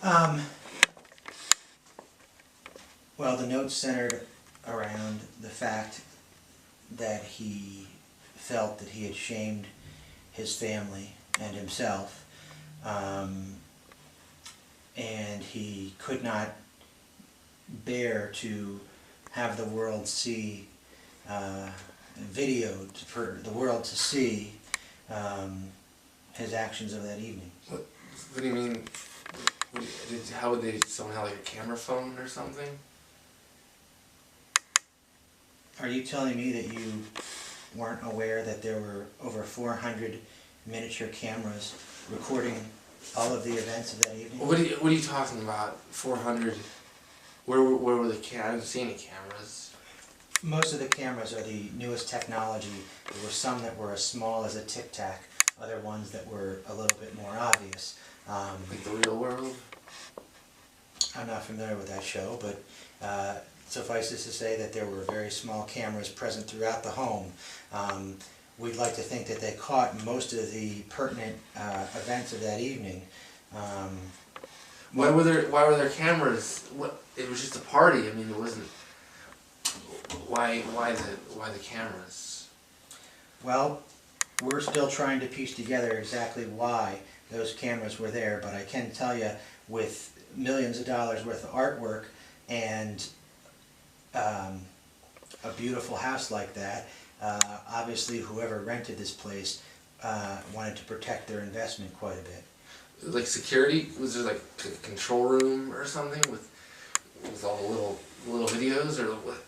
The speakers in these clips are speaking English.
Um, well, the note centered around the fact that he felt that he had shamed his family and himself, and he could not bear to have the world see, videoed for the world to see his actions of that evening. What do you mean? How would they, someone have like a camera phone or something? Are you telling me that you weren't aware that there were over 400 miniature cameras recording all of the events of that evening? What are you talking about? 400? Where were the cameras? I haven't seen any cameras. Most of the cameras are the newest technology. There were some that were as small as a Tic Tac, other ones that were a little bit more obvious. Like The Real World? I'm not familiar with that show, but suffice it to say that there were very small cameras present throughout the home. We'd like to think that they caught most of the pertinent events of that evening. Why were there cameras? It was just a party. I mean, it wasn't. Why the cameras? Well, we're still trying to piece together exactly why those cameras were there, but I can tell you, with millions of dollars worth of artwork and a beautiful house like that, obviously whoever rented this place wanted to protect their investment quite a bit. Like security? Was there like a control room or something with all the little videos or what?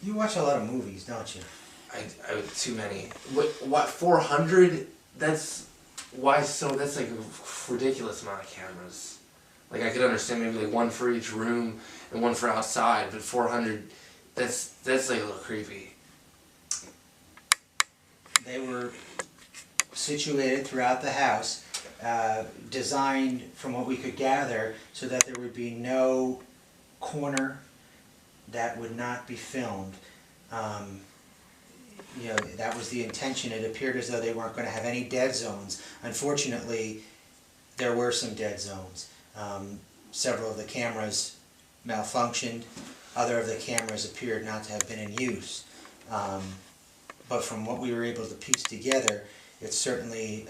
You watch a lot of movies, don't you? I too many. What 400? That's why so. That's like a ridiculous amount of cameras. Like I could understand maybe like one for each room and one for outside, but 400. That's like a little creepy. They were situated throughout the house, designed from what we could gather so that there would be no corner that would not be filmed. You know, that was the intention. It appeared as though they weren't going to have any dead zones. Unfortunately, there were some dead zones. Several of the cameras malfunctioned. Other of the cameras appeared not to have been in use. But from what we were able to piece together, it certainly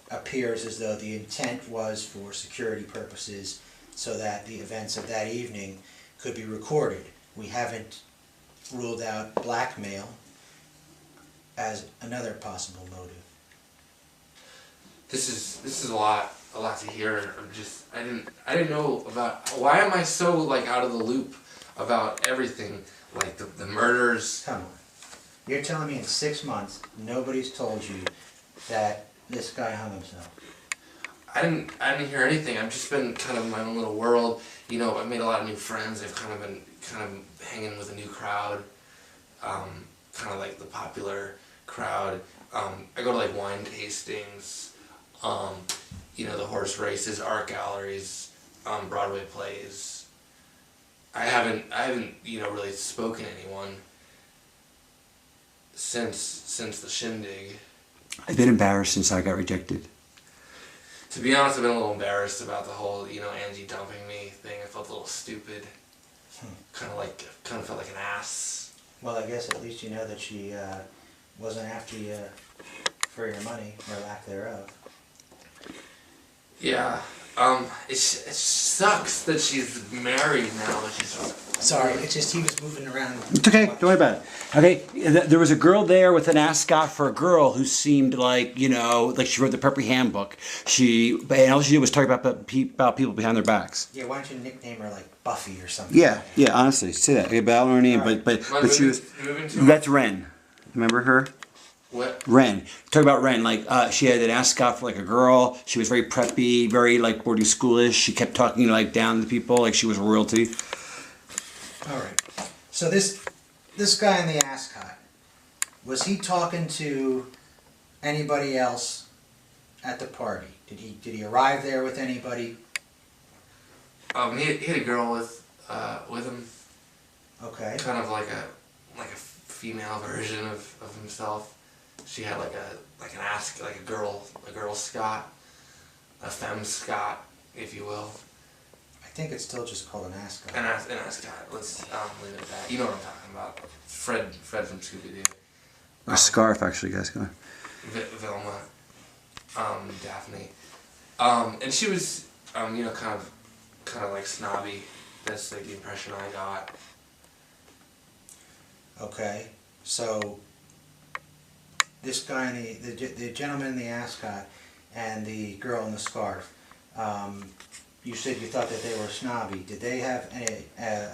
appears as though the intent was for security purposes so that the events of that evening could be recorded. We haven't ruled out blackmail as another possible motive. This is a lot to hear. I didn't know about. Why am I so like out of the loop about everything? Like the murders. Come on. You're telling me in 6 months nobody's told you that this guy hung himself? I didn't hear anything. I've just been kind of in my own little world. You know, I've made a lot of new friends. I've kind of been hanging with a new crowd, kind of like the popular crowd. I go to like wine tastings, you know, the horse races, art galleries, Broadway plays. I haven't you know really spoken to anyone since the shindig. I've been embarrassed since I got rejected. To be honest, I've been a little embarrassed about the whole, you know, Angie dumping me thing. I felt a little stupid. Kind of felt like an ass. Well, I guess at least you know that she wasn't after you for your money, or lack thereof. Yeah. It sucks that she's married now. That she's. Sorry, it's just he was moving around. It's okay, don't worry about it. Okay, there was a girl there with an ascot for a girl who seemed like, you know, like she wrote the Preppy Handbook. And all she did was talk about people behind their backs. Yeah, why don't you nickname her like Buffy or something? Yeah, honestly, say that. Okay, but I don't know her name, Right. but she was. That's Ren. Remember her? What? Ren. Talk about Ren. Like she had an ascot for like a girl. She was very preppy, very like boarding schoolish. She kept talking like down to people, like she was royalty. All right. So this guy in the ascot, was he talking to anybody else at the party? Did he arrive there with anybody? He had a girl with him. Okay. Kind of like a female version of himself. She had like a girl Scott, a femme Scott, if you will. think it's still just called an ascot. An ascot. Let's leave it at that. You know what I'm talking about. Fred from Scooby Doo. A scarf, actually, guys. Go on. Velma, Daphne, and she was, you know, kind of like snobby. That's like the impression I got. Okay, so this guy, the gentleman in the ascot and the girl in the scarf, you said you thought that they were snobby. Did they have an